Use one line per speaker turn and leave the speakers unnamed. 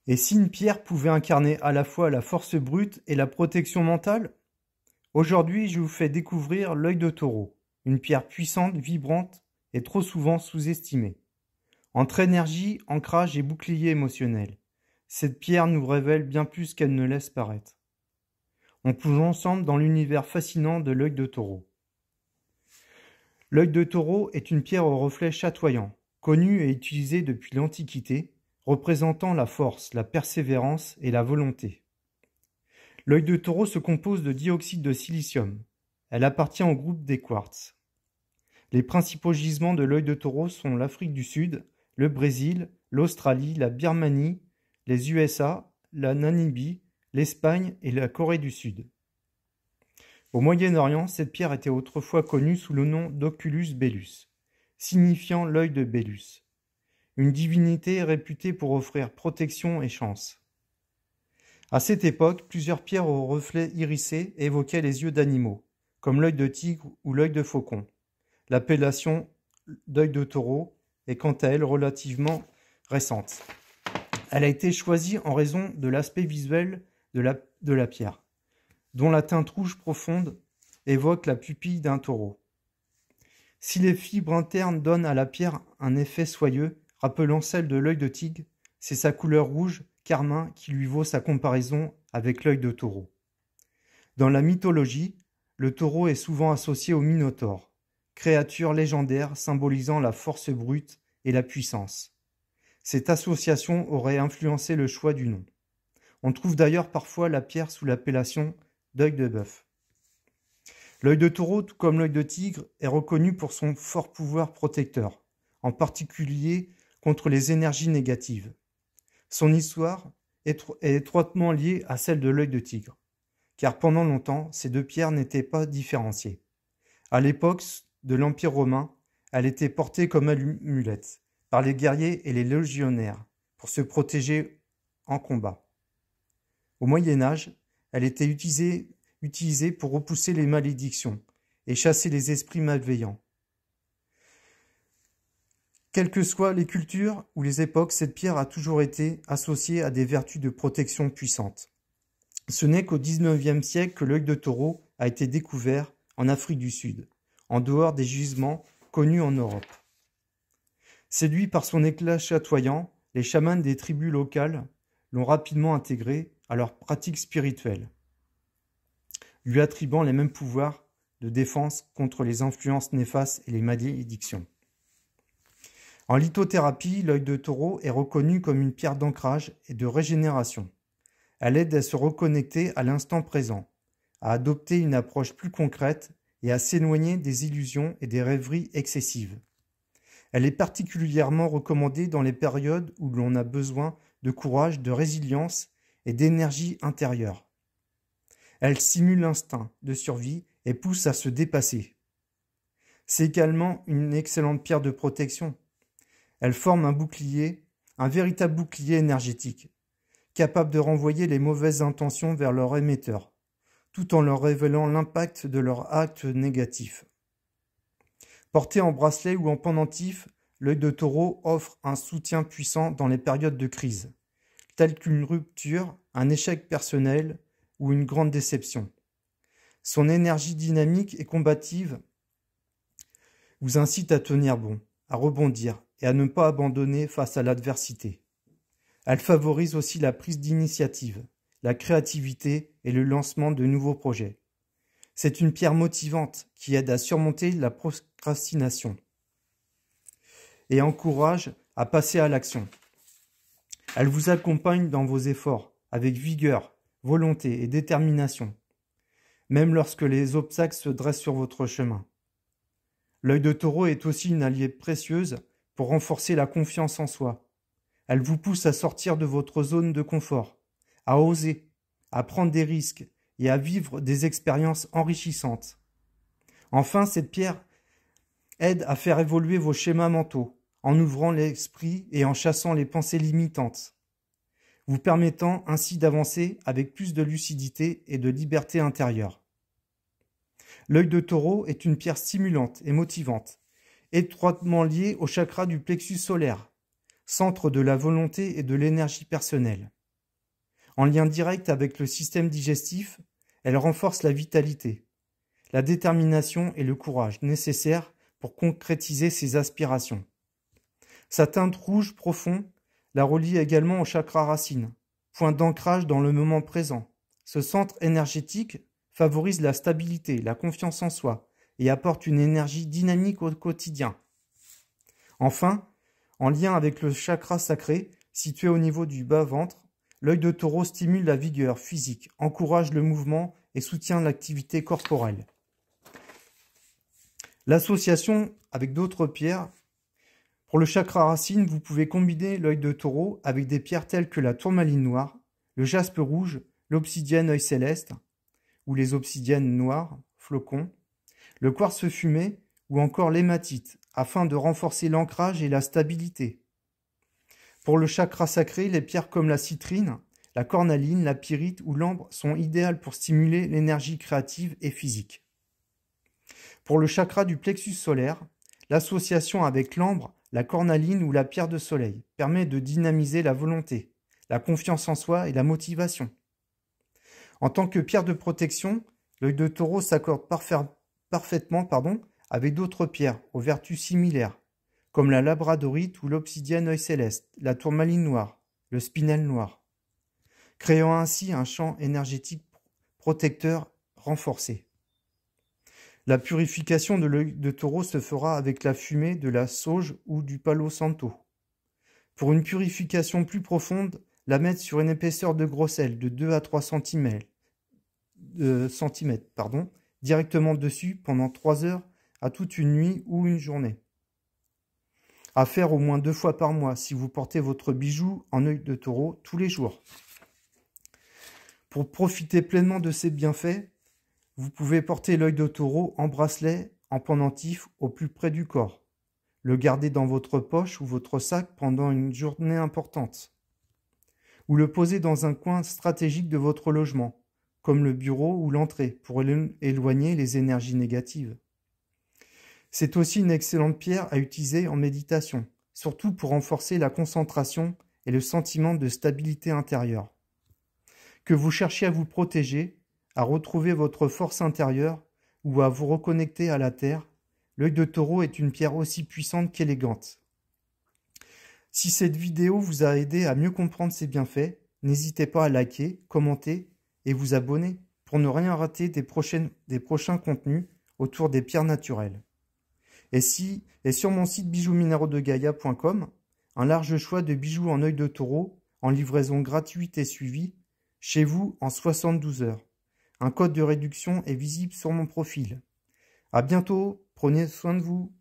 Et si une pierre pouvait incarner à la fois la force brute et la protection mentale? Aujourd'hui, je vous fais découvrir l'œil de taureau, une pierre puissante, vibrante et trop souvent sous-estimée. Entre énergie, ancrage et bouclier émotionnel, cette pierre nous révèle bien plus qu'elle ne laisse paraître. On plonge ensemble dans l'univers fascinant de l'œil de taureau. L'œil de taureau est une pierre au reflet chatoyant, connue et utilisée depuis l'Antiquité, représentant la force, la persévérance et la volonté. L'œil de taureau se compose de dioxyde de silicium. Elle appartient au groupe des quartz. Les principaux gisements de l'œil de taureau sont l'Afrique du Sud, le Brésil, l'Australie, la Birmanie, les USA, la Namibie, l'Espagne et la Corée du Sud. Au Moyen-Orient, cette pierre était autrefois connue sous le nom d'Oculus Belus, signifiant l'œil de Bélus, une divinité réputée pour offrir protection et chance. À cette époque, plusieurs pierres aux reflets irisés évoquaient les yeux d'animaux, comme l'œil de tigre ou l'œil de faucon. L'appellation d'œil de taureau est quant à elle relativement récente. Elle a été choisie en raison de l'aspect visuel de la pierre, dont la teinte rouge profonde évoque la pupille d'un taureau. Si les fibres internes donnent à la pierre un effet soyeux, rappelant celle de l'œil de tigre, c'est sa couleur rouge, carmin, qui lui vaut sa comparaison avec l'œil de taureau. Dans la mythologie, le taureau est souvent associé au Minotaure, créature légendaire symbolisant la force brute et la puissance. Cette association aurait influencé le choix du nom. On trouve d'ailleurs parfois la pierre sous l'appellation d'œil de bœuf. L'œil de taureau, tout comme l'œil de tigre, est reconnu pour son fort pouvoir protecteur, en particulier contre les énergies négatives. Son histoire est étroitement liée à celle de l'œil de tigre, car pendant longtemps, ces deux pierres n'étaient pas différenciées. À l'époque de l'Empire romain, elle était portée comme amulette par les guerriers et les légionnaires pour se protéger en combat. Au Moyen Âge, elle était utilisée pour repousser les malédictions et chasser les esprits malveillants. Quelles que soient les cultures ou les époques, cette pierre a toujours été associée à des vertus de protection puissantes. Ce n'est qu'au XIXe siècle que l'œil de taureau a été découvert en Afrique du Sud, en dehors des gisements connus en Europe. Séduits par son éclat chatoyant, les chamans des tribus locales l'ont rapidement intégré à leurs pratiques spirituelles, lui attribuant les mêmes pouvoirs de défense contre les influences néfastes et les malédictions. En lithothérapie, l'œil de taureau est reconnu comme une pierre d'ancrage et de régénération. Elle aide à se reconnecter à l'instant présent, à adopter une approche plus concrète et à s'éloigner des illusions et des rêveries excessives. Elle est particulièrement recommandée dans les périodes où l'on a besoin de courage, de résilience et d'énergie intérieure. Elle simule l'instinct de survie et pousse à se dépasser. C'est également une excellente pierre de protection. Elle forme un bouclier, un véritable bouclier énergétique, capable de renvoyer les mauvaises intentions vers leur émetteur, tout en leur révélant l'impact de leurs actes négatifs. Porté en bracelet ou en pendentif, l'œil de taureau offre un soutien puissant dans les périodes de crise, telles qu'une rupture, un échec personnel ou une grande déception. Son énergie dynamique et combative vous incite à tenir bon, à rebondir et à ne pas abandonner face à l'adversité. Elle favorise aussi la prise d'initiative, la créativité et le lancement de nouveaux projets. C'est une pierre motivante qui aide à surmonter la procrastination et encourage à passer à l'action. Elle vous accompagne dans vos efforts avec vigueur, volonté et détermination, même lorsque les obstacles se dressent sur votre chemin. L'œil de taureau est aussi une alliée précieuse pour renforcer la confiance en soi. Elle vous pousse à sortir de votre zone de confort, à oser, à prendre des risques et à vivre des expériences enrichissantes. Enfin, cette pierre aide à faire évoluer vos schémas mentaux, en ouvrant l'esprit et en chassant les pensées limitantes, vous permettant ainsi d'avancer avec plus de lucidité et de liberté intérieure. L'œil de taureau est une pierre stimulante et motivante, étroitement liée au chakra du plexus solaire, centre de la volonté et de l'énergie personnelle. En lien direct avec le système digestif, elle renforce la vitalité, la détermination et le courage nécessaires pour concrétiser ses aspirations. Sa teinte rouge profond la relie également au chakra racine, point d'ancrage dans le moment présent. Ce centre énergétique favorise la stabilité, la confiance en soi et apporte une énergie dynamique au quotidien. Enfin, en lien avec le chakra sacré, situé au niveau du bas-ventre, l'œil de taureau stimule la vigueur physique, encourage le mouvement et soutient l'activité corporelle. L'association avec d'autres pierres. Pour le chakra racine, vous pouvez combiner l'œil de taureau avec des pierres telles que la tourmaline noire, le jaspe rouge, l'obsidienne œil céleste, ou les obsidiennes noires, flocons, le quartz fumé ou encore l'hématite, afin de renforcer l'ancrage et la stabilité. Pour le chakra sacré, les pierres comme la citrine, la cornaline, la pyrite ou l'ambre sont idéales pour stimuler l'énergie créative et physique. Pour le chakra du plexus solaire, l'association avec l'ambre, la cornaline ou la pierre de soleil permet de dynamiser la volonté, la confiance en soi et la motivation. En tant que pierre de protection, l'œil de taureau s'accorde parfaitement avec d'autres pierres aux vertus similaires, comme la labradorite ou l'obsidienne œil céleste, la tourmaline noire, le spinel noir, créant ainsi un champ énergétique protecteur renforcé. La purification de l'œil de taureau se fera avec la fumée de la sauge ou du palo santo. Pour une purification plus profonde, la mettre sur une épaisseur de grosselle de 2 à 3 cm, directement dessus pendant 3 heures à toute une nuit ou une journée. À faire au moins 2 fois par mois si vous portez votre bijou en œil de taureau tous les jours. Pour profiter pleinement de ces bienfaits, vous pouvez porter l'œil de taureau en bracelet, en pendentif au plus près du corps. Le garder dans votre poche ou votre sac pendant une journée importante. Ou le poser dans un coin stratégique de votre logement, comme le bureau ou l'entrée, pour éloigner les énergies négatives. C'est aussi une excellente pierre à utiliser en méditation, surtout pour renforcer la concentration et le sentiment de stabilité intérieure. Que vous cherchiez à vous protéger, à retrouver votre force intérieure ou à vous reconnecter à la terre, l'œil de taureau est une pierre aussi puissante qu'élégante. Si cette vidéo vous a aidé à mieux comprendre ses bienfaits, n'hésitez pas à liker, commenter et vous abonner pour ne rien rater des prochains contenus autour des pierres naturelles. Et sur mon site bijouminérauxdegaia.com, un large choix de bijoux en œil de taureau, en livraison gratuite et suivie, chez vous en 72 heures. Un code de réduction est visible sur mon profil. À bientôt, prenez soin de vous.